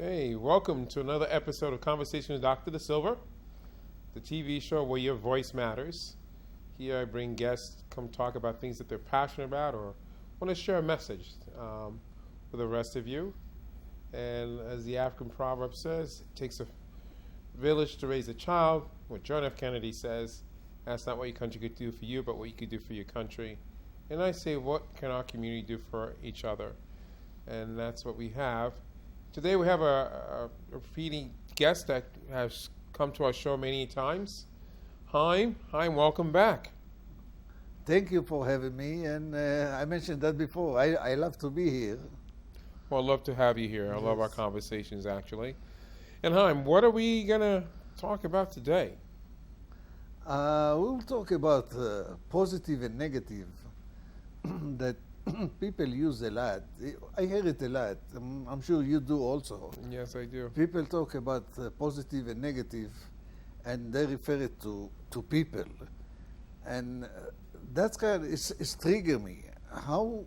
Hey, welcome to another episode of Conversation with Dr. Silva, the TV show where your voice matters. Here I bring guests come talk about things that they're passionate about or want to share a message with the rest of you. And as the African proverb says, it takes a village to raise a child. What John F. Kennedy says, that's not what your country could do for you, but what you could do for your country. And I say, what can our community do for each other? And that's what we have. Today we have a repeating guest that has come to our show many times. Haim, welcome back. Thank you for having me, and I mentioned that before. I love to be here. Well, I'd love to have you here. I love our Yes. conversations, actually. And Haim, what are we going to talk about today? We'll talk about positive and negative that people use a lot. I hear it a lot. I'm sure you do also. Yes, I do. People talk about positive and negative, and they refer it to people. And that's kind of, it's trigger me. How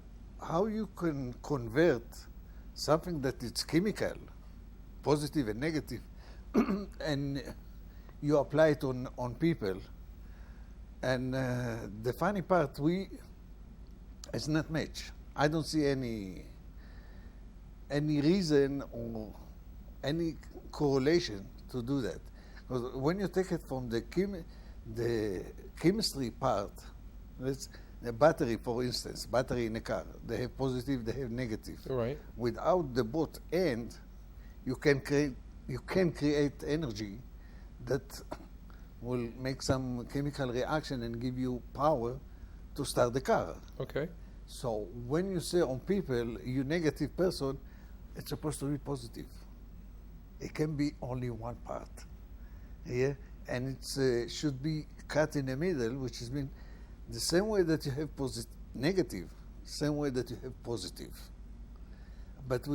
you can convert something that is chemical, positive and negative, and you apply it on people. And the funny part, it's not match. I don't see any reason or any correlation to do that. Because when you take it from the chemistry part, the battery, for instance, battery in a car, they have positive, they have negative. Right. Without the both end, you can create energy that will make some chemical reaction and give you power to start the car. Okay. So when you say on people, you negative person, it's supposed to be positive. It can be only one part. Yeah? And it should be cut in the middle, which is mean the same way that you have negative, same way that you have positive. But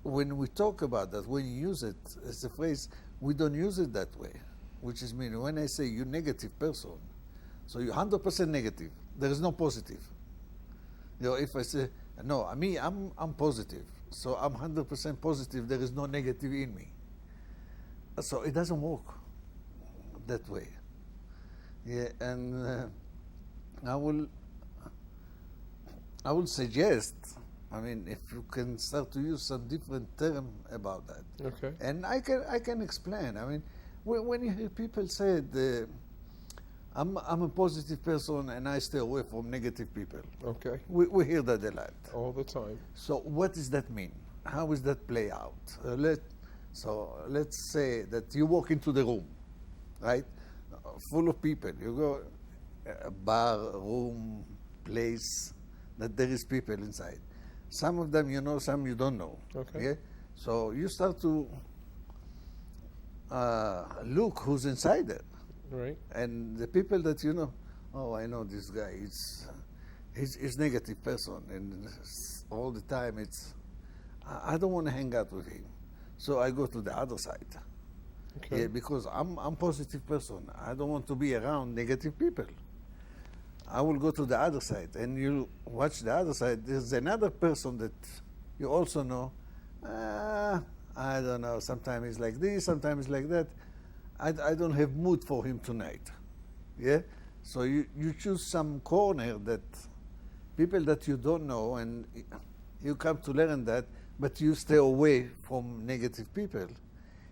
when we talk about that, when you use it as a phrase, we don't use it that way. Which is mean when I say you negative person, so you're 100% negative, there is no positive. You know, if I say, no, I'm positive, so I'm 100% positive, there is no negative in me. So it doesn't work that way. Yeah, and I will suggest, if you can start to use some different term about that. Okay. And I can explain. When you hear people say I'm a positive person and I stay away from negative people. Okay. We hear that a lot. All the time. So what does that mean? How does that play out? Let's say that you walk into the room, right? Full of people. You go a bar, room, place, that there is people inside. Some of them you know, some you don't know. Okay. Yeah? So you start to look who's inside there. Right. And the people that you know, oh, I know this guy. He's negative person, and all the time I don't want to hang out with him, so I go to the other side. Okay. Yeah, because I'm positive person. I don't want to be around negative people. I will go to the other side, and you watch the other side. There's another person that you also know. I don't know. Sometimes he's like this, sometimes like that. I don't have mood for him tonight. Yeah? So you choose some corner that people that you don't know, and you come to learn that, but you stay away from negative people.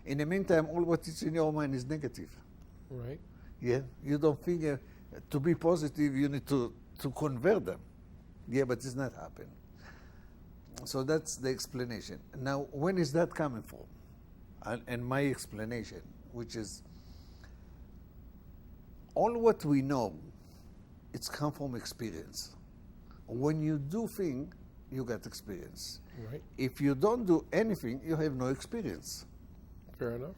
In the meantime, all what is in your mind is negative. Right. Yeah? You don't think to be positive, you need to convert them. Yeah, but it's not happening. So that's the explanation. Now, when is that coming from? And my explanation, which is all what we know, it's come from experience. When you do thing, you get experience. Right. If you don't do anything, you have no experience. Fair enough.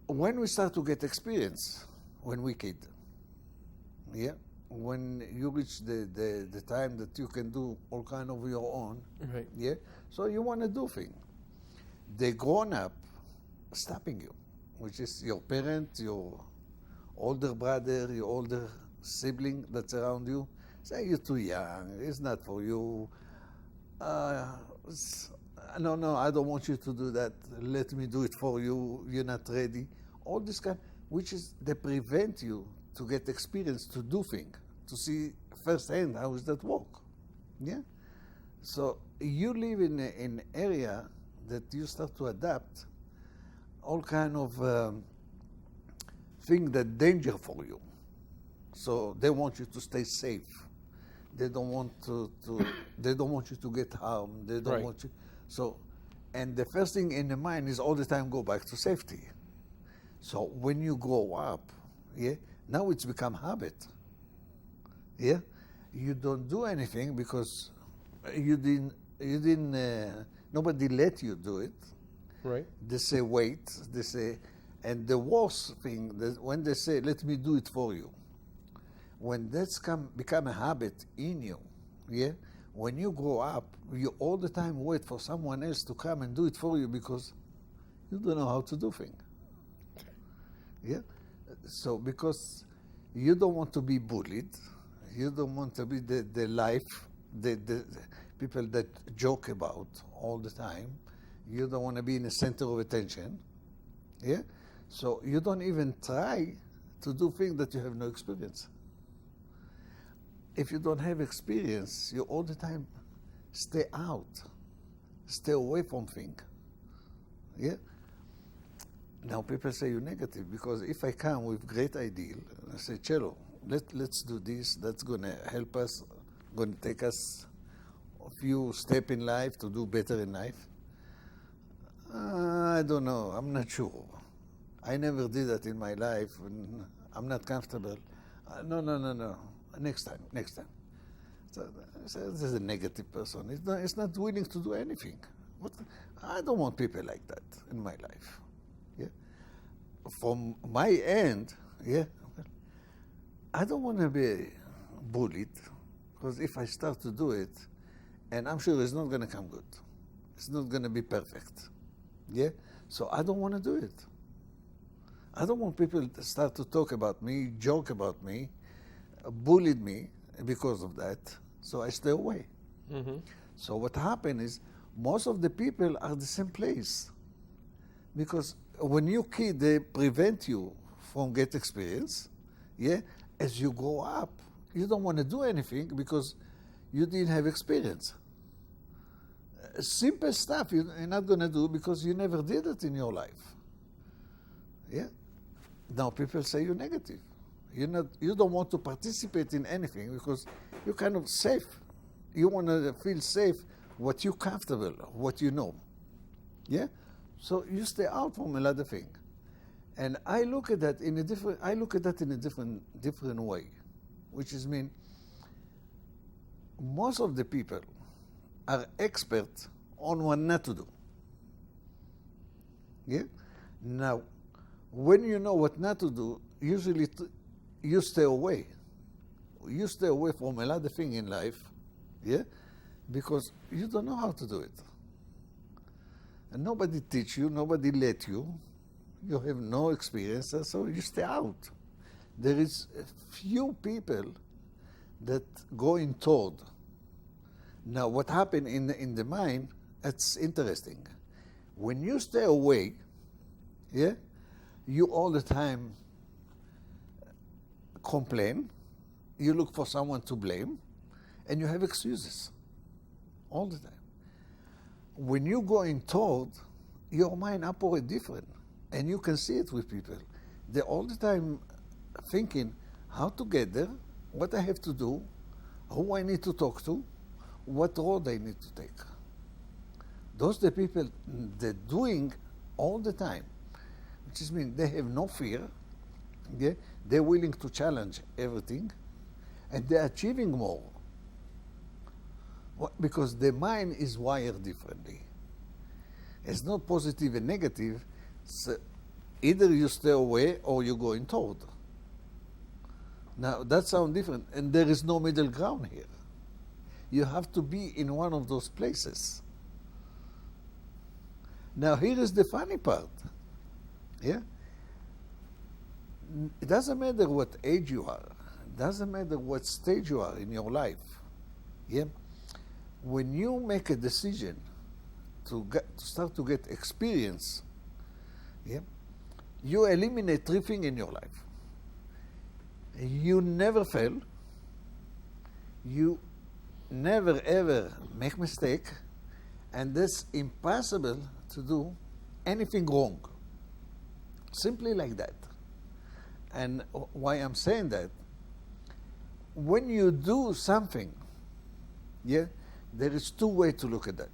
When we start to get experience, when we kid, yeah, when you reach the time that you can do all kind of your own, Right. yeah, so you want to do things. The grown-up stopping you, which is your parent, your older brother, your older sibling that's around you, say you're too young, it's not for you. No, no, I don't want you to do that. Let me do it for you. You're not ready. All this kind, which is they prevent you to get experience to do things, to see firsthand how does that work. Yeah. So you live in an area that you start to adapt all kind of things that danger for you. So they want you to stay safe. They don't want they don't want you to get harmed. They don't Right. want you. So, and the first thing in the mind is all the time go back to safety. So when you grow up, yeah, now it's become habit. Yeah, you don't do anything because you didn't. Nobody let you do it. Right. They say wait. They say, and the worst thing that when they say let me do it for you, when that's become a habit in you, yeah. When you grow up, you all the time wait for someone else to come and do it for you because you don't know how to do things. Yeah. So because you don't want to be bullied, you don't want to be the life, the people that joke about all the time. You don't want to be in the center of attention. Yeah. So you don't even try to do things that you have no experience. If you don't have experience, you all the time stay out, stay away from things. Yeah. Now people say you're negative because if I come with great ideal, I say, Cello, let's do this. That's going to help us, going to take us a few steps in life to do better in life. I don't know. I'm not sure. I never did that in my life, and I'm not comfortable. No. Next time. So this is a negative person. It's not willing to do anything. I don't want people like that in my life. Yeah. From my end, yeah, I don't want to be bullied because if I start to do it, and I'm sure it's not going to come good. It's not going to be perfect. Yeah. So I don't want to do it. I don't want people to start to talk about me, joke about me, bullied me because of that, so I stay away. Mm-hmm. So what happened is most of the people are the same place because when you kid, they prevent you from get experience. Yeah, as you grow up, you don't want to do anything because you didn't have experience. Simple stuff you're not going to do because you never did it in your life. Yeah. Now people say you're negative. You don't want to participate in anything because you're kind of safe. You want to feel safe, what you're comfortable, what you know. Yeah? So you stay out from a lot of things. And I look at that in a different way, which is mean most of the people are experts on what not to do. Yeah? Now, when you know what not to do, usually you stay away. You stay away from a lot of things in life, yeah, because you don't know how to do it. And nobody teach you, nobody let you. You have no experience, so you stay out. There is a few people that go in toward. Now, what happened in the mind, that's interesting. When you stay away, yeah, you all the time complain, you look for someone to blame, and you have excuses all the time. When you go in toward, your mind operates different, and you can see it with people. They're all the time thinking how to get there, what I have to do, who I need to talk to, what road I need to take. Those are the people they're doing all the time, which is mean they have no fear. Yeah? They're willing to challenge everything, and they're achieving more. Because the mind is wired differently. It's not positive and negative. So either you stay away or you go in toward. Now that sounds different, and there is no middle ground here. You have to be in one of those places. Now here is the funny part. Yeah? It doesn't matter what age you are. It doesn't matter what stage you are in your life. Yeah? When you make a decision to start to get experience, yeah, you eliminate 3 things in your life. You never fail. You never ever make mistake, and it's impossible to do anything wrong. Simply like that. And why I'm saying that, when you do something, yeah, there is 2 ways to look at that.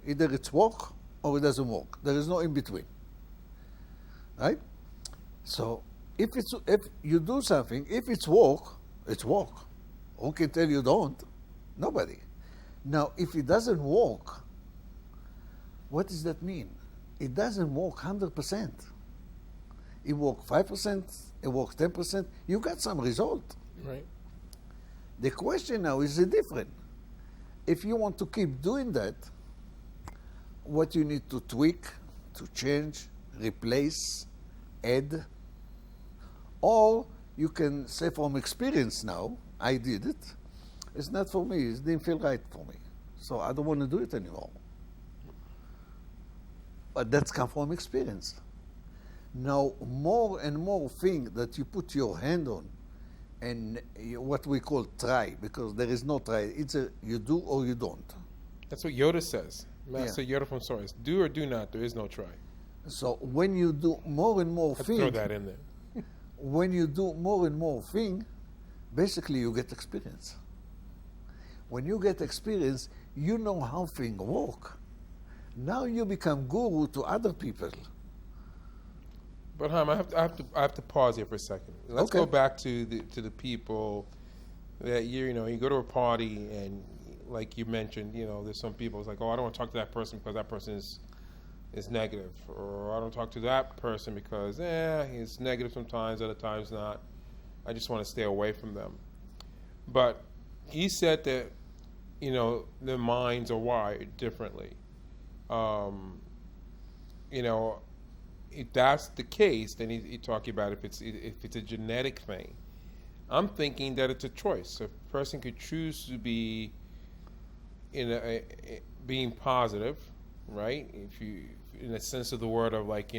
Either it's work or it doesn't work. There is no in between. Right? So if you do something, if it's work, it's work. Who can tell you don't? Nobody. Now, if it doesn't work, what does that mean? It doesn't work 100%. It works 5%, it works 10%. You got some result. Right. The question now is different. If you want to keep doing that, what you need to tweak, to change, replace, add, or you can say from experience now, I did it. It's not for me. It didn't feel right for me. So I don't want to do it anymore. But that's come from experience. Now, more and more things that you put your hand on, and what we call try, because there is no try. It's you do or you don't. That's what Yoda says. Master Yoda from Source. Do or do not. There is no try. So when you do more and more things, throw that in there. When you do more and more things, basically you get experience. When you get experience, you know how things work. Now you become guru to other people. But Haim, I have to pause here for a second. Let's go back to the people that you go to a party, and like you mentioned, there's some people, it's like, oh, I don't want to talk to that person because that person is negative, or I don't talk to that person because he's negative sometimes, other times not. I just want to stay away from them. But he said that their minds are wired differently. If that's the case, then he talking about if it's a genetic thing. I'm thinking that it's a choice. A person could choose to be being positive, right? If you, in the sense of the word of like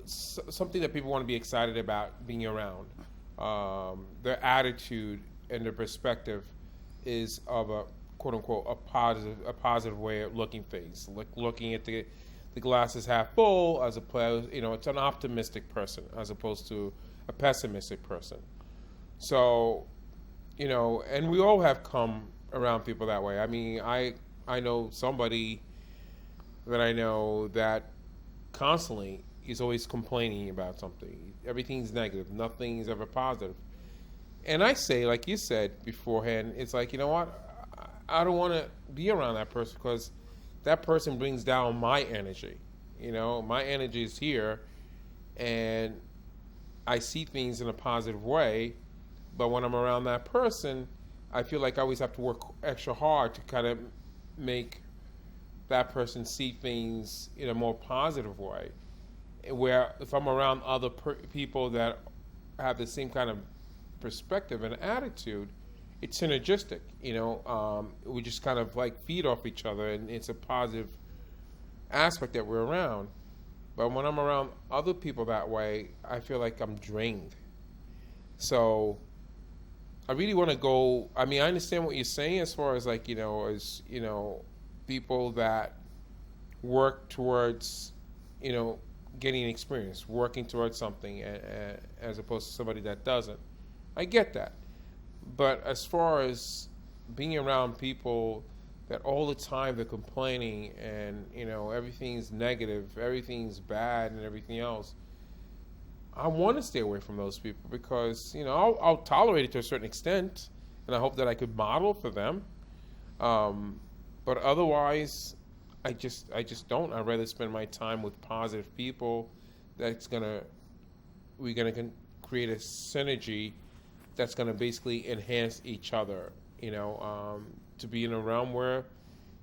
something that people want to be excited about being around. Their attitude and their perspective is of a quote unquote a positive way of looking things, looking at the glass is half full, as opposed it's an optimistic person as opposed to a pessimistic person. So and we all have come around people that way. I mean, I know somebody that I know that constantly is always complaining about something. Everything's negative. Nothing's ever positive. And I say, like you said beforehand, it's like, you know what? I don't want to be around that person because that person brings down my energy. My energy is here, and I see things in a positive way. But when I'm around that person, I feel like I always have to work extra hard to kind of make that person see things in a more positive way. Where if I'm around other people that have the same kind of perspective and attitude, it's synergistic. We just kind of like feed off each other, and it's a positive aspect that we're around. But when I'm around other people that way, I feel like I'm drained. So I really want to go. I mean, I understand what you're saying as far as like people that work towards getting experience, working towards something, as opposed to somebody that doesn't. I get that. But as far as being around people that all the time they're complaining and, everything's negative, everything's bad and everything else, I want to stay away from those people because, I'll tolerate it to a certain extent, and I hope that I could model for them. But otherwise, I just don't. I'd rather spend my time with positive people we're going to create a synergy that's going to basically enhance each other, to be in a realm where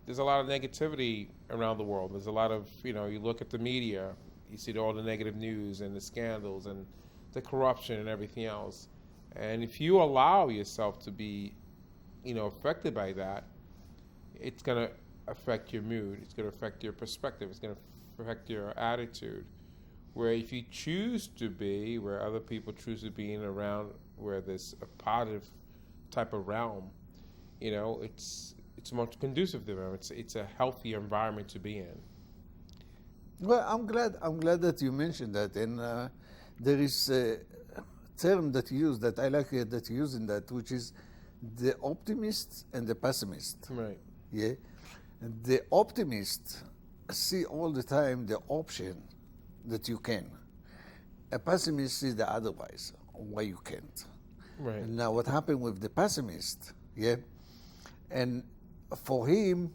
there's a lot of negativity around the world. There's a lot of, you look at the media, you see all the negative news and the scandals and the corruption and everything else. And if you allow yourself to be, affected by that, it's going to affect your mood. It's going to affect your perspective. It's going to affect your attitude. Where if you choose to be where other people choose to be in around where there's a positive type of realm, it's much conducive to them. It's a healthier environment to be in. Well, I'm glad that you mentioned that, and there is a term that you use that I like that you use in that, which is the optimist and the pessimist. Right. Yeah, the optimist see all the time the option that you can. A pessimist sees the otherwise, why you can't. Right. And now, what happened with the pessimist? Yeah, and for him,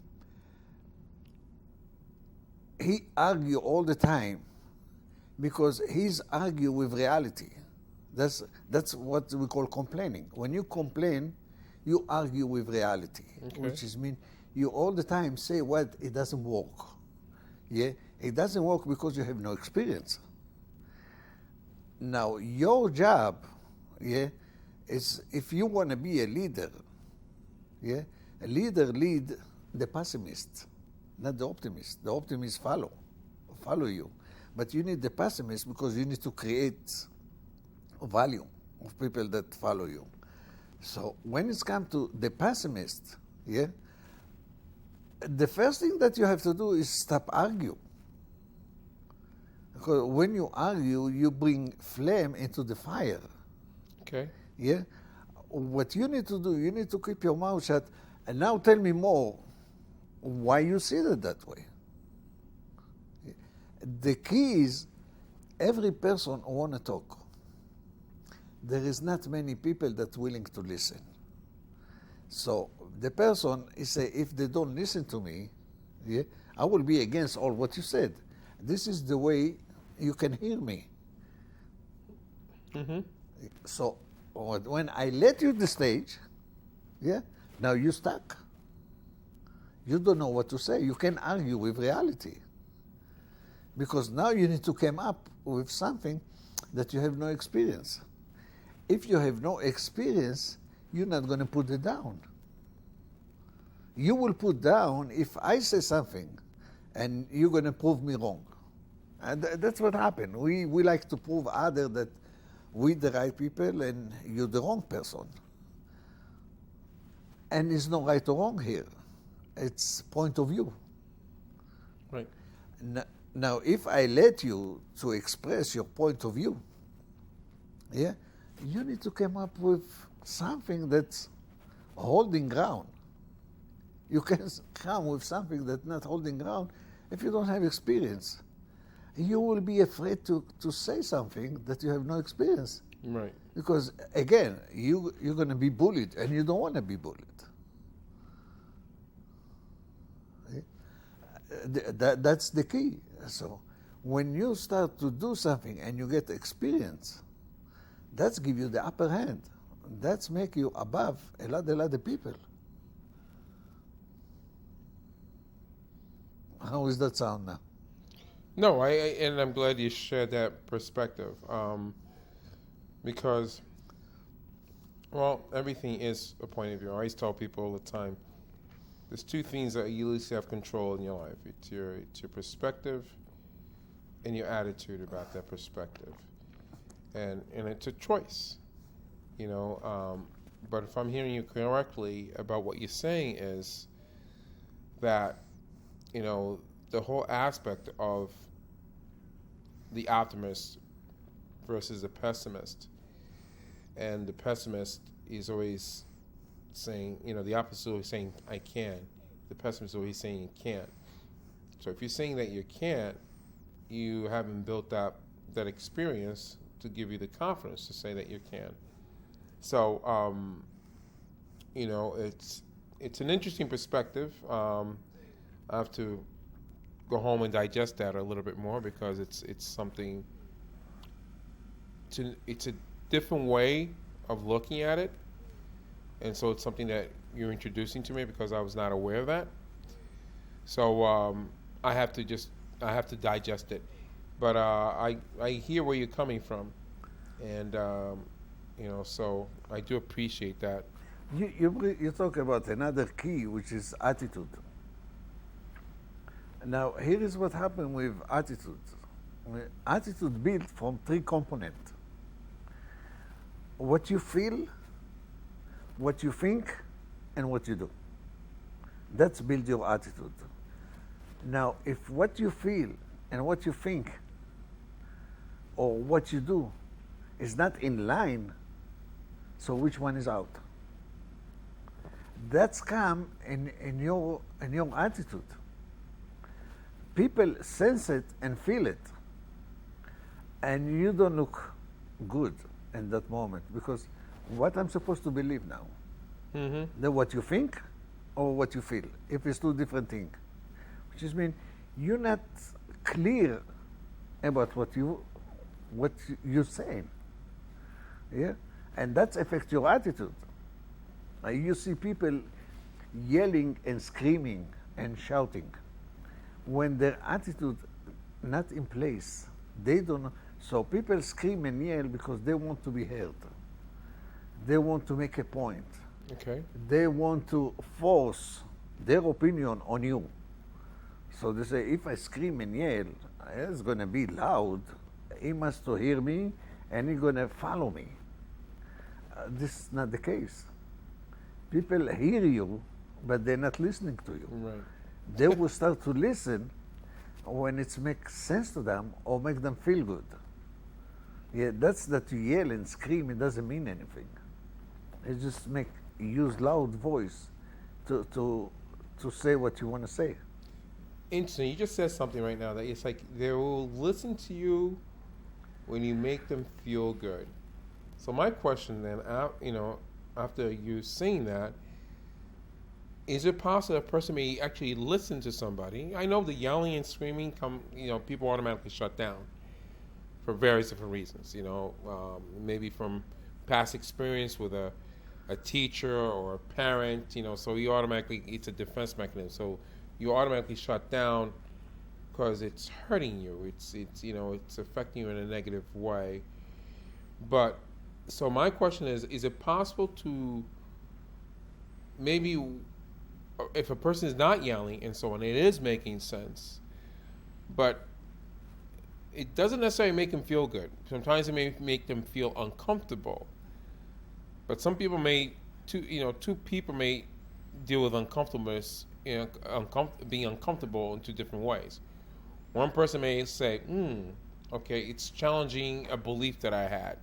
he argue all the time because he's argue with reality. That's what we call complaining. When you complain, you argue with reality, Okay. which is mean you all the time say what it doesn't work. Yeah, it doesn't work because you have no experience. Now your job, yeah, is if you want to be a leader, yeah, a leader lead the pessimist, not the optimist. The optimist follow you, but you need the pessimist because you need to create value of people that follow you. So when it's come to the pessimist, yeah, the first thing that you have to do is stop argue. Because when you argue, you bring flame into the fire. Okay. Yeah. What you need to do, you need to keep your mouth shut. And now tell me more why you see it that way. The key is every person want to talk. There is not many people that willing to listen. So the person is say, if they don't listen to me, yeah, I will be against all what you said. This is the way you can hear me. Mm-hmm. So when I let you the stage, yeah, now you stuck. You don't know what to say. You can argue with reality. Because now you need to come up with something that you have no experience. If you have no experience, you're not going to put it down. You will put down if I say something and you're going to prove me wrong. And that's what happened. We like to prove other that we the right people and you're the wrong person. And it's no right or wrong here. It's point of view. Right. Now, if I let you to express your point of view, yeah, you need to come up with something that's holding ground. You can come with something that's not holding ground if you don't have experience. You will be afraid to say something that you have no experience. Right. Because, again, you're going to be bullied, and you don't want to be bullied. That's the key. So when you start to do something and you get experience, that's give you the upper hand. That's make you above a lot of people. How does that sound now? No, and I'm glad you shared that perspective, because, well, everything is a point of view. I always tell people all the time, there's two things that you least have control in your life. It's your perspective and your attitude about that perspective, and it's a choice, But if I'm hearing you correctly about what you're saying is that, the whole aspect of the optimist versus the pessimist, and the pessimist is always saying, the opposite is always saying, I can. The pessimist is always saying you can't. So if you're saying that you can't, you haven't built up that experience to give you the confidence to say that you can. So, it's an interesting perspective. I have to go home and digest that a little bit more because it's something. It's a different way of looking at it, and so it's something that you're introducing to me because I was not aware of that. So I have to digest it, but I hear where you're coming from, and so I do appreciate that. You talk about another key, which is attitude. Now, here is what happened with attitude. Attitude built from three components: what you feel, what you think, and what you do. That's build your attitude. Now, if what you feel and what you think or what you do is not in line, so which one is out? That's come in your attitude. People sense it and feel it, and you don't look good in that moment, because what I'm supposed to believe now? That what you think or what you feel? If it's two different things, which is mean you're not clear about what you're saying. Yeah, and that affects your attitude. You see people yelling and screaming and shouting when their attitude not in place. They don't know. So people scream and yell because they want to be heard. They want to make a point. Okay. They want to force their opinion on you. So they say, if I scream and yell, it's going to be loud. He must to hear me, and he's going to follow me. This is not the case. People hear you, but they're not listening to you. Right. They will start to listen when it makes sense to them or make them feel good. Yeah, that's that you yell and scream, it doesn't mean anything. It just use loud voice to say what you want to say. Interesting. You just said something right now that it's like they will listen to you when you make them feel good. So my question then, after you saying that, is it possible a person may actually listen to somebody? I know the yelling and screaming people automatically shut down for various different reasons. Maybe from past experience with a teacher or a parent. So you automatically, it's a defense mechanism. So you automatically shut down because it's hurting you. It's affecting you in a negative way. But so my question is it possible to maybe, if a person is not yelling and so on, it is making sense, but it doesn't necessarily make them feel good. Sometimes it may make them feel uncomfortable. But some people two people may deal with uncomfortableness, being uncomfortable in two different ways. One person may say, okay, it's challenging a belief that I had.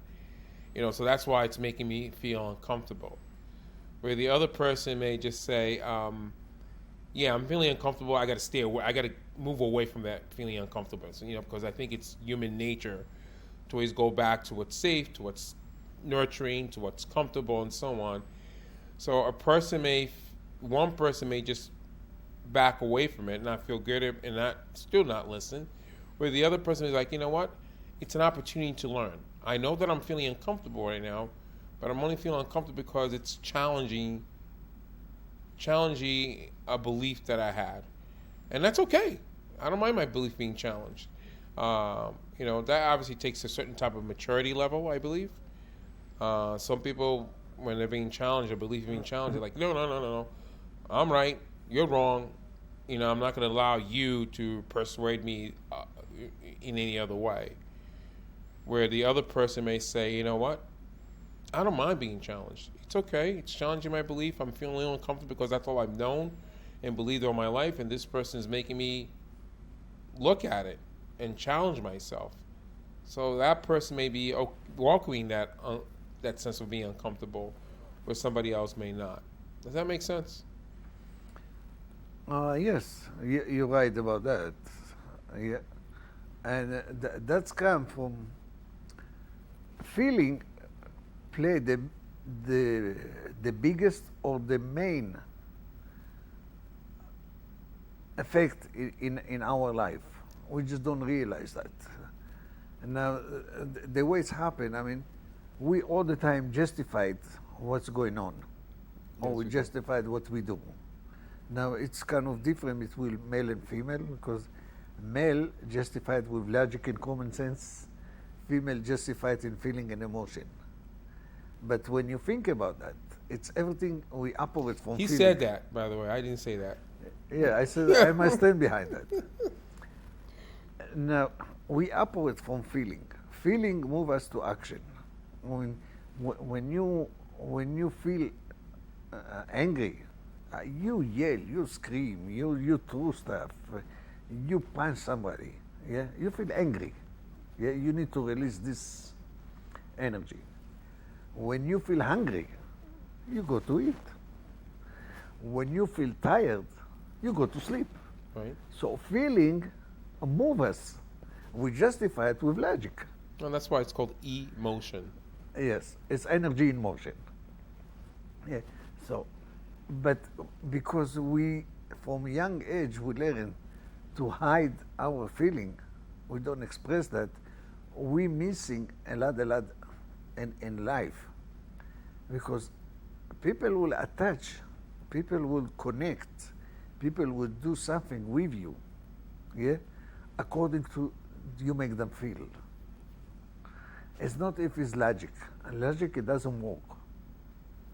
So that's why it's making me feel uncomfortable. Where the other person may just say, yeah, I'm feeling uncomfortable. I got to stay away. I got to move away from that feeling uncomfortable. So, because I think it's human nature to always go back to what's safe, to what's nurturing, to what's comfortable, and so on. So one person may just back away from it and not feel good and still not listen. Where the other person is like, you know what? It's an opportunity to learn. I know that I'm feeling uncomfortable right now, but I'm only feeling uncomfortable because it's challenging a belief that I had. And that's okay. I don't mind my belief being challenged. That obviously takes a certain type of maturity level, I believe. Some people, when they're being challenged, their belief being challenged, they're like, no, I'm right, you're wrong. I'm not going to allow you to persuade me in any other way. Where the other person may say, you know what? I don't mind being challenged. It's okay. It's challenging my belief. I'm feeling a little uncomfortable because that's all I've known and believed all my life, and this person is making me look at it and challenge myself. So that person may be welcoming that sense of being uncomfortable, where somebody else may not. Does that make sense? Yes, you're right about that. Yeah, and that's come from feeling play the biggest or the main effect in our life. We just don't realize that. And now, the way it's happened, we all the time justified what's going on, or we justified what we do. Now, it's kind of different between male and female, because male justified with logic and common sense, female justified in feeling and emotion. But when you think about that, it's everything we operate from. He feeling. said that, by the way. I didn't say that. Yeah, I said I must stand behind that. Now, we operate from feeling. Feeling moves us to action. When you feel angry, you yell, you scream, you throw stuff, you punch somebody. Yeah, you feel angry. Yeah, you need to release this energy. When you feel hungry, you go to eat. When you feel tired, you go to sleep. Right. So feeling moves us. We justify it with logic. And that's why it's called emotion. Yes, it's energy in motion. Yeah. So, but because we, from young age, we learn to hide our feeling, we don't express that, we missing a lot in life. Because people will attach, people will connect, people will do something with you, yeah, according to you make them feel. It's not if it's logic. Logic, it doesn't work.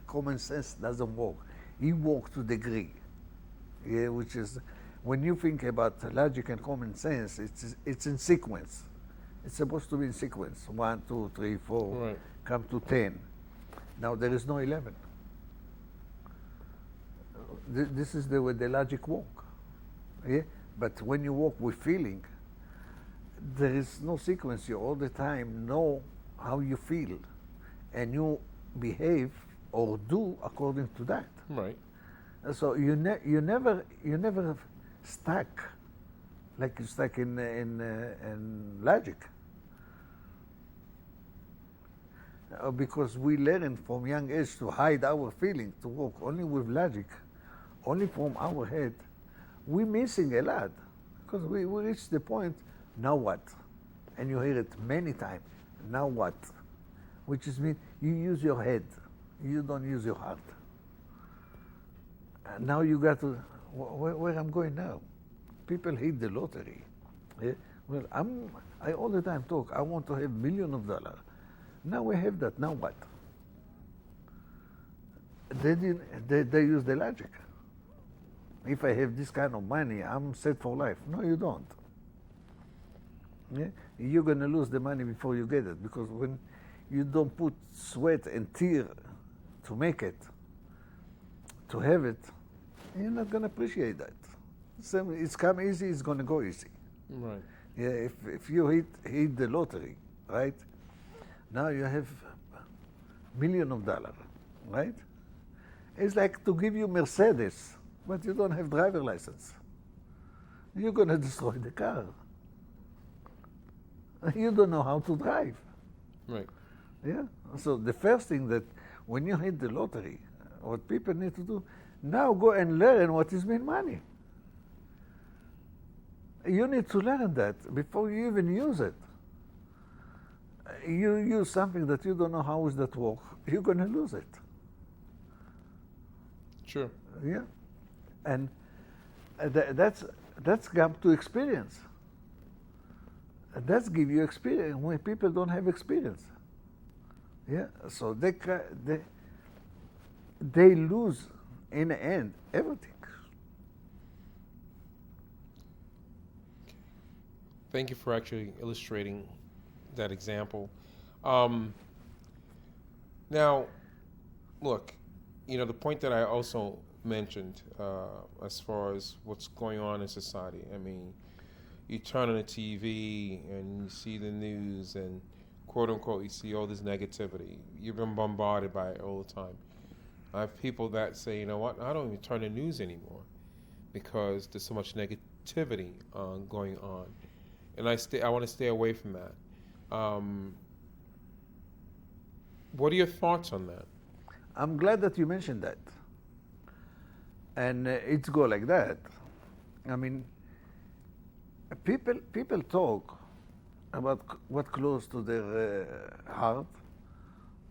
Common sense doesn't work. It works to degree, yeah, which is, when you think about logic and common sense, it's in sequence. It's supposed to be in sequence. 1, 2, 3, 4, Right. come to 10. Now there is no 11. This is the way the logic work. Yeah? But when you work with feeling, there is no sequence. You all the time know how you feel, and you behave or do according to that. Right. So you never stuck like you stuck in logic. Because we learn from young age to hide our feeling, to work only with logic, only from our head. We're missing a lot because we reach the point, now what? And you hear it many times, now what? Which is mean you use your head, you don't use your heart. And now you got to, where I'm going now? People hit the lottery. Yeah? Well, I all the time talk, I want to have millions of dollars. Now we have that, now what? They use the logic. If I have this kind of money, I'm set for life. No, you don't. Yeah? You're going to lose the money before you get it, because when you don't put sweat and tear to make it, to have it, you're not going to appreciate that. It's come easy, it's going to go easy. Right. Yeah, if you hit the lottery, right? Now you have millions of dollars, right? It's like to give you Mercedes, but you don't have driver license. You're going to destroy the car. You don't know how to drive. Right. Yeah. So the first thing that when you hit the lottery, what people need to do, now go and learn what is mean money. You need to learn that before you even use it. You use something that you don't know how is that work, you're going to lose it. Sure. Yeah. And that's come to experience. That's give you experience when people don't have experience. Yeah. So they lose in the end everything. Thank you for actually illustrating that example. Now, look, the point that I also mentioned as far as what's going on in society. I mean, you turn on the TV and you see the news and quote unquote, you see all this negativity. You've been bombarded by it all the time. I have people that say, you know what, I don't even turn the news anymore because there's so much negativity going on. And I want to stay away from that. What are your thoughts on that? I'm glad that you mentioned that. And it's go like that. I mean, people talk about what close to their heart,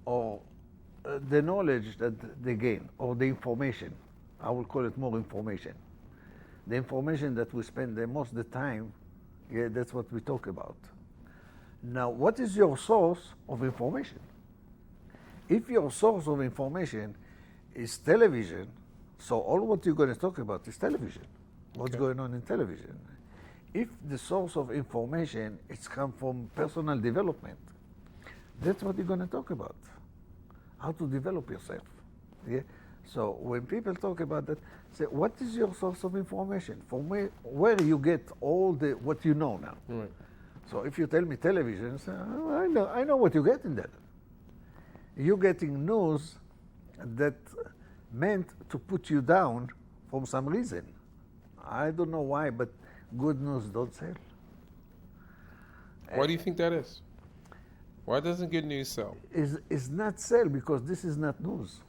or the knowledge that they gain, or the information. I will call it more information. The information that we spend the most of the time, yeah, that's what we talk about. Now, what is your source of information? If your source of information is television. So all what you're going to talk about is television. What's Okay. going on in television? If the source of information is come from personal development, that's what you're going to talk about. How to develop yourself. Yeah. So when people talk about that, say, what is your source of information? From where you get all the what you know now? Right. So if you tell me television, say, oh, I know what you get in there. You're getting news that meant to put you down for some reason. I don't know why, but good news don't sell. Why do you think that is? Why doesn't good news sell? Is not sell because this is not news.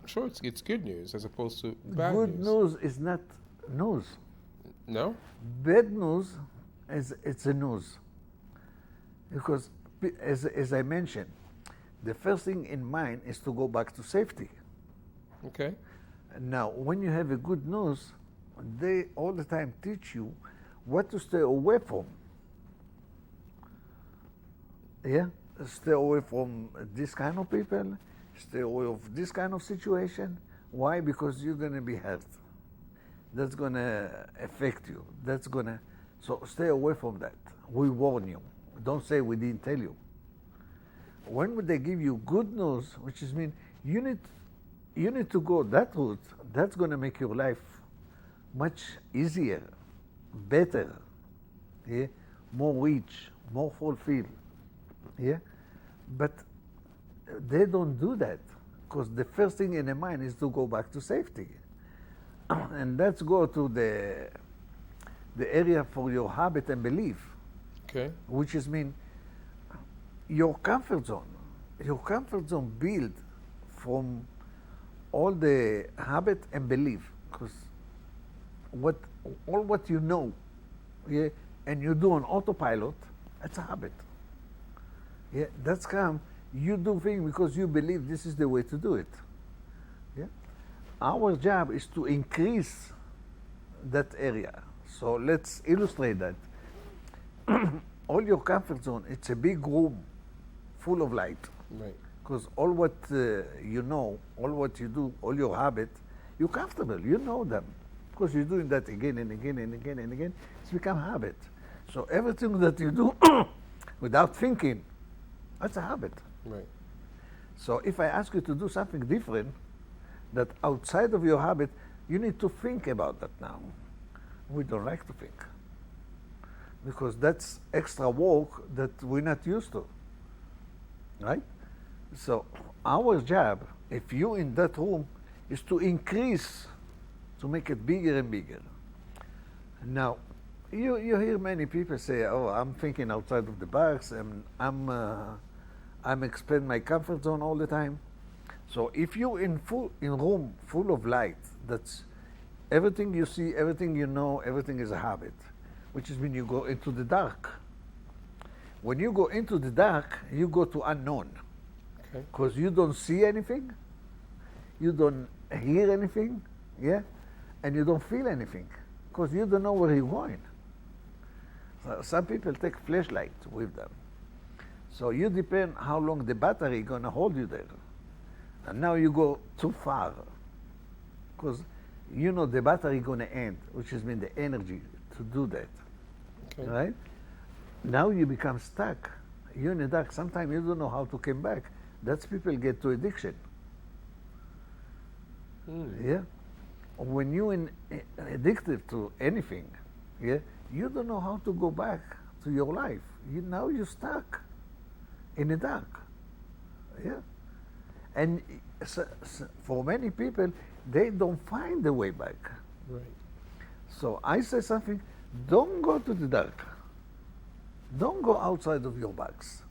Sure, it's good news as opposed to bad Good news. news is not news. No? Bad news it's a news. Because as I mentioned, the first thing in mind is to go back to safety. Okay. Now, when you have a good news, they all the time teach you what to stay away from. Yeah? Stay away from this kind of people, stay away of this kind of situation. Why? Because you're going to be hurt. That's going to affect you. So stay away from that. We warn you. Don't say we didn't tell you. When would they give you good news, which is mean you need to go that route, that's going to make your life much easier, better, yeah, more rich, more fulfilled, yeah. But they don't do that because the first thing in their mind is to go back to safety, and let's go to the area for your habit and belief, Okay. which is mean your comfort zone. Your comfort zone built from all the habit and belief, because all what you know, yeah, and you do on autopilot, that's a habit. Yeah, that's come. You do things because you believe this is the way to do it. Yeah, our job is to increase that area. So let's illustrate that. All your comfort zone, it's a big room full of light. Right. Because all what you know, all what you do, all your habits, you're comfortable. You know them. Because you're doing that again and again and again and again. It's become habit. So everything that you do without thinking, that's a habit. Right. So if I ask you to do something different, that outside of your habit, you need to think about that now. We don't like to think. Because that's extra work that we're not used to. Right? So our job, if you in that room, is to increase, to make it bigger and bigger. Now, you hear many people say, "Oh, I'm thinking outside of the box, and I'm expand my comfort zone all the time." So if you in room full of light, that's everything you see, everything you know, everything is a habit, which is when you go into the dark. When you go into the dark, you go to unknown. Okay. Because you don't see anything, you don't hear anything, yeah, and you don't feel anything, because you don't know where you're going. So some people take flashlight with them. So you depend how long the battery gonna hold you there. And now you go too far, because you know the battery gonna end, which is mean the energy to do that, Okay. right? Now you become stuck. You're in the dark. Sometimes you don't know how to come back. That's people get to addiction. Yeah. When you addicted to anything, yeah, you don't know how to go back to your life. Now you're stuck in the dark. Yeah. And for many people, they don't find the way back. Right. So I say something, don't go to the dark. Don't go outside of your box.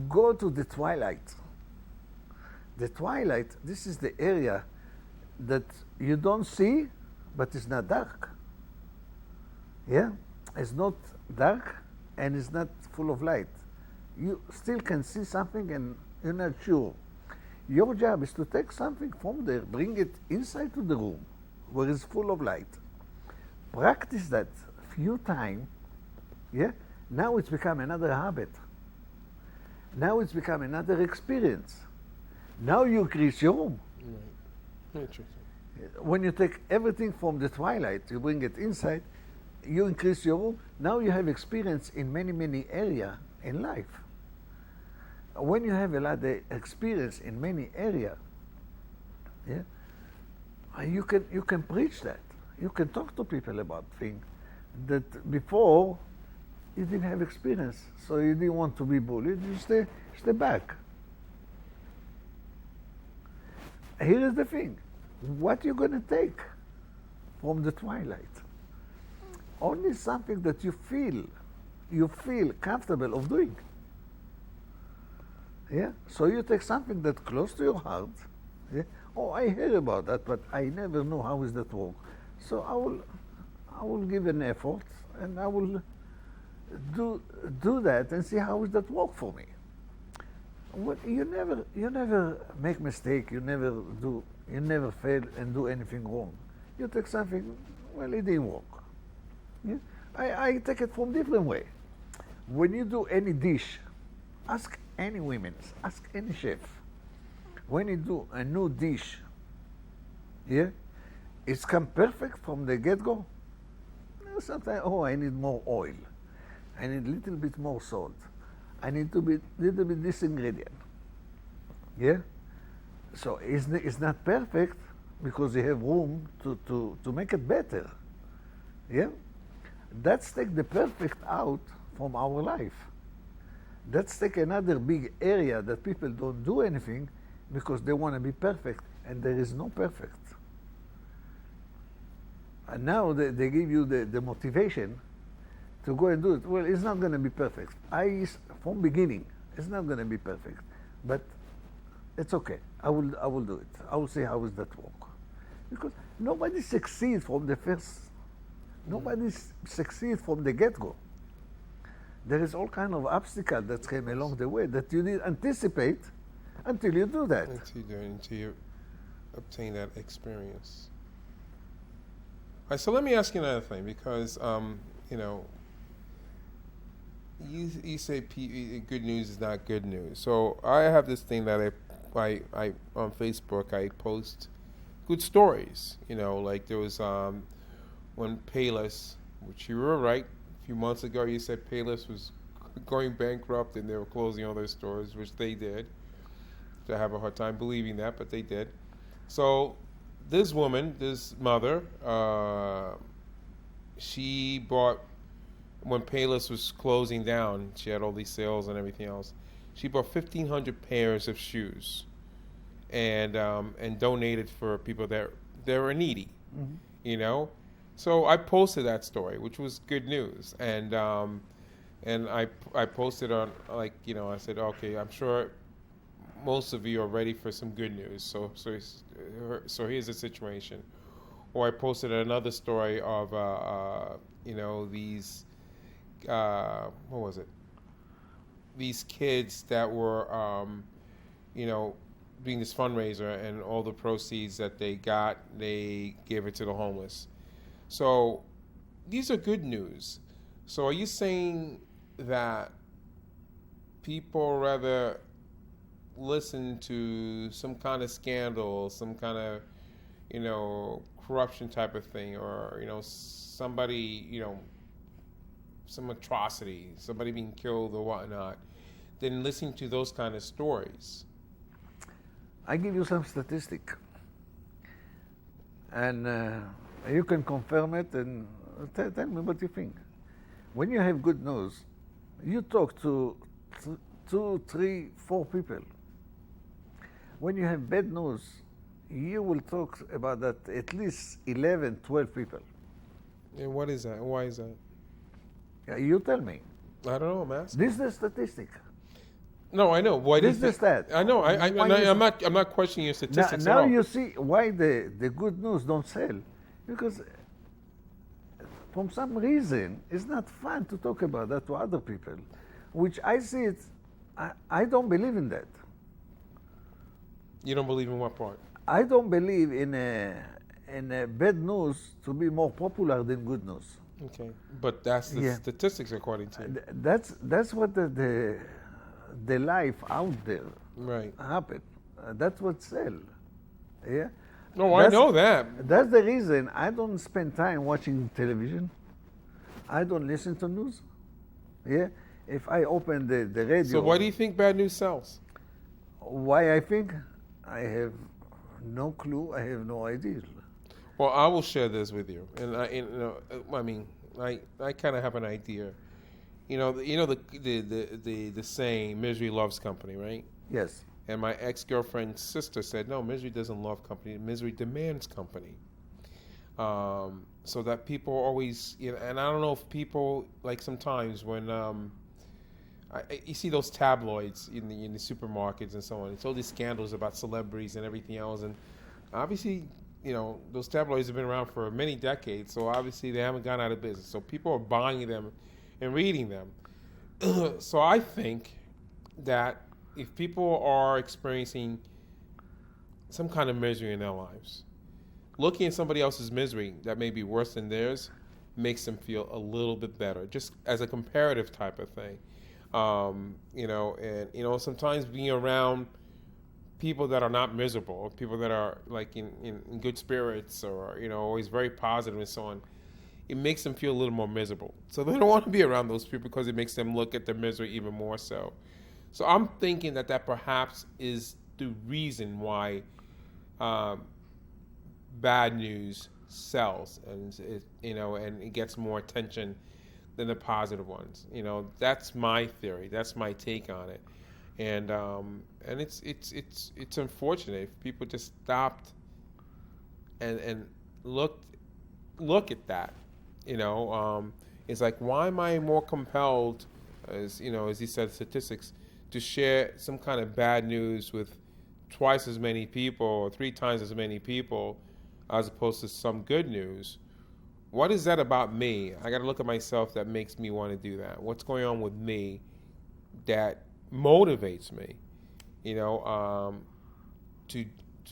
Go to the twilight. The twilight, this is the area that you don't see, but it's not dark. Yeah? It's not dark and it's not full of light. You still can see something and you're not sure. Your job is to take something from there, bring it inside to the room where it's full of light. Practice that few times, yeah? Now it's become another habit. Now it's become another experience. Now you increase your room. Right. Interesting. When you take everything from the twilight, you bring it inside, you increase your room. Now you have experience in many, many areas in life. When you have a lot of experience in many areas, yeah, you can preach that. You can talk to people about things that before you didn't have experience, so you didn't want to be bullied. You stay back. Here is the thing: what you gonna take from the twilight? Only something that you feel comfortable of doing. Yeah. So you take something that's close to your heart. Yeah. Oh, I heard about that, but I never know how is that work. So I will give an effort, and I will do that and see how is that work for me. You never make mistake. You never fail and do anything wrong. You take something, well, it didn't work. Yeah? I take it from different way. When you do any dish, ask any women, ask any chef. When you do a new dish, yeah, it's come perfect from the get-go. Sometimes, I need more oil. I need a little bit more salt. I need to be little bit this ingredient. Yeah? So it's not perfect because you have room to make it better. Yeah? That's take the perfect out from our life. Let's take another big area that people don't do anything because they want to be perfect, and there is no perfect. And now they give you the motivation to go and do it. Well, it's not going to be perfect. From beginning, it's not going to be perfect, but it's okay. I will do it. I will see how is that work, because nobody succeeds from the first. Nobody succeeds from the get-go. There is all kind of obstacles that came along the way that you didn't anticipate until you do that. Until you obtain that experience. All right, so let me ask you another thing, because you say good news is not good news. So I have this thing that I on Facebook I post good stories. Like there was when Payless, which you were right. A few months ago, you said Payless was going bankrupt and they were closing all their stores, which they did. I have a hard time believing that, but they did. So this woman, this mother, she bought, when Payless was closing down, she had all these sales and everything else, she bought 1,500 pairs of shoes and donated for people that were needy, So I posted that story, which was good news, and I posted on, I said, okay, I'm sure most of you are ready for some good news. So here's the situation. Or I posted another story of these what was it? These kids that were doing this fundraiser, and all the proceeds that they got, they gave it to the homeless. So these are good news. So are you saying that people rather listen to some kind of scandal, some kind of, corruption type of thing, or, somebody, some atrocity, somebody being killed or whatnot, than listening to those kind of stories? I give you some statistic. And you can confirm it and tell me what you think. When you have good news, you talk to 2, 3, 4 people. When you have bad news, you will talk about that at least 11, 12 people. And what is that? Why is that? Yeah, you tell me. I don't know, I'm asking. This is the statistic. No, I know. Why this is the stat. I know. I'm not questioning your statistics at all. Now you see why the good news don't sell. Because from some reason, it's not fun to talk about that to other people, which I see it, I don't believe in that. You don't believe in what part? I don't believe in a bad news to be more popular than good news. Okay, but that's the statistics according to you. That's what the life out there right happen. That's what sell. Yeah. No, I know that. That's the reason I don't spend time watching television. I don't listen to news. Yeah. If I open the radio. So why do you think bad news sells? Why I think? I have no clue. I have no idea. Well, I will share this with you, and I kind of have an idea. The saying, "Misery loves company," right? Yes. And my ex-girlfriend's sister said, "No, misery doesn't love company. Misery demands company." So that people always, and I don't know if people like sometimes when you see those tabloids in the supermarkets and so on. It's all these scandals about celebrities and everything else, and obviously, those tabloids have been around for many decades. So obviously, they haven't gone out of business. So people are buying them and reading them. So I think that if people are experiencing some kind of misery in their lives, looking at somebody else's misery that may be worse than theirs makes them feel a little bit better, just as a comparative type of thing. Sometimes being around people that are not miserable, people that are like in good spirits or, always very positive and so on, it makes them feel a little more miserable. So they don't want to be around those people because it makes them look at their misery even more so. So I'm thinking that perhaps is the reason why bad news sells and it gets more attention than the positive ones. That's my theory. That's my take on it. And it's unfortunate if people just stopped and look at that. It's like, why am I more compelled, as he said, statistics, to share some kind of bad news with twice as many people or 3 times as many people as opposed to some good news? What is that about me? I got to look at myself that makes me want to do that. What's going on with me that motivates me, to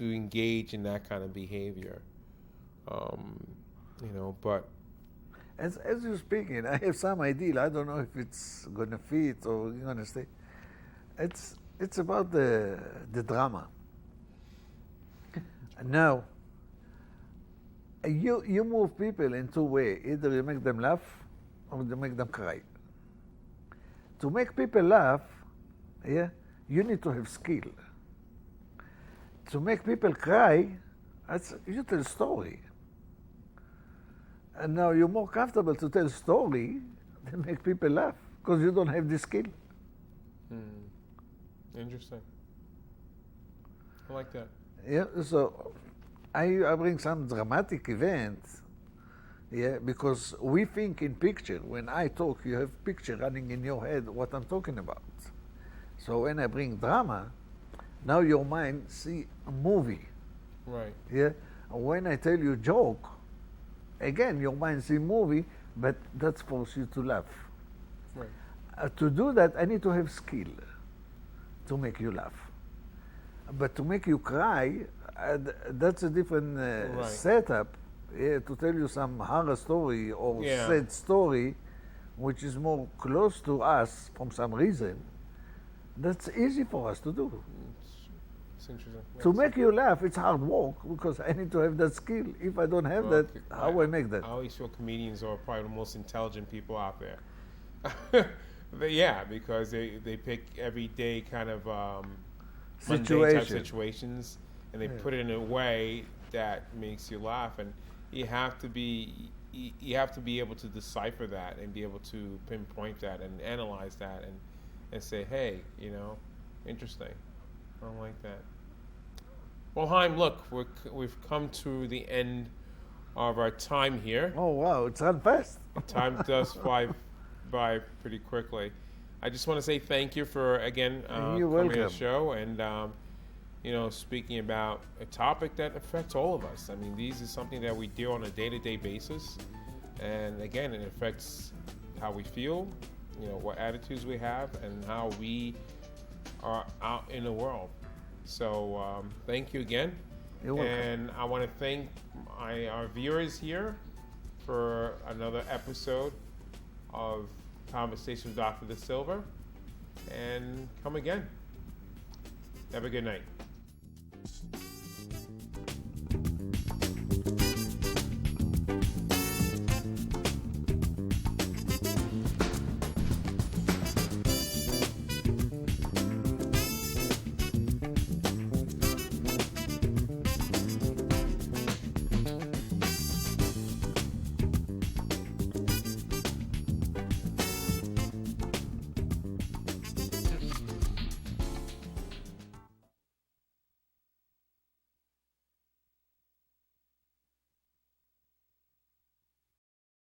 engage in that kind of behavior? But as you're speaking, I have some idea. I don't know if it's gonna fit or you're gonna stay. It's about the drama. Now, you move people in 2 ways. Either you make them laugh or you make them cry. To make people laugh, you need to have skill. To make people cry, you tell a story. And now you're more comfortable to tell a story than make people laugh because you don't have the skill. Interesting. I like that. Yeah, so I bring some dramatic events, because we think in picture. When I talk, you have picture running in your head what I'm talking about. So when I bring drama, now your mind see a movie. Right. Yeah. When I tell you joke, again your mind see movie, but that forces you to laugh. Right. To do that, I need to have skill to make you laugh. But to make you cry, that's a different right. setup. To tell you some horror story or sad story, which is more close to us from some reason, that's easy for us to do. It's interesting. To make you laugh, it's hard work because I need to have that skill. If I don't have that, how I make that? I always feel comedians are probably the most intelligent people out there. Because they pick everyday kind of mundane type situations and they put it in a way that makes you laugh, and you have to be able to decipher that and be able to pinpoint that and analyze that and say, hey, interesting. I don't like that. Well, Haim, look, we've come to the end of our time here. Oh wow, it's run fast. Time does fly by pretty quickly. I just want to say thank you for again coming to the show and speaking about a topic that affects all of us. I mean, these is something that we deal on a day-to-day basis, and again, it affects how we feel, what attitudes we have, and how we are out in the world. So thank you again. You're welcome. And I want to thank our viewers here for another episode of Conversation with Dr. Silva, and come again. Have a good night.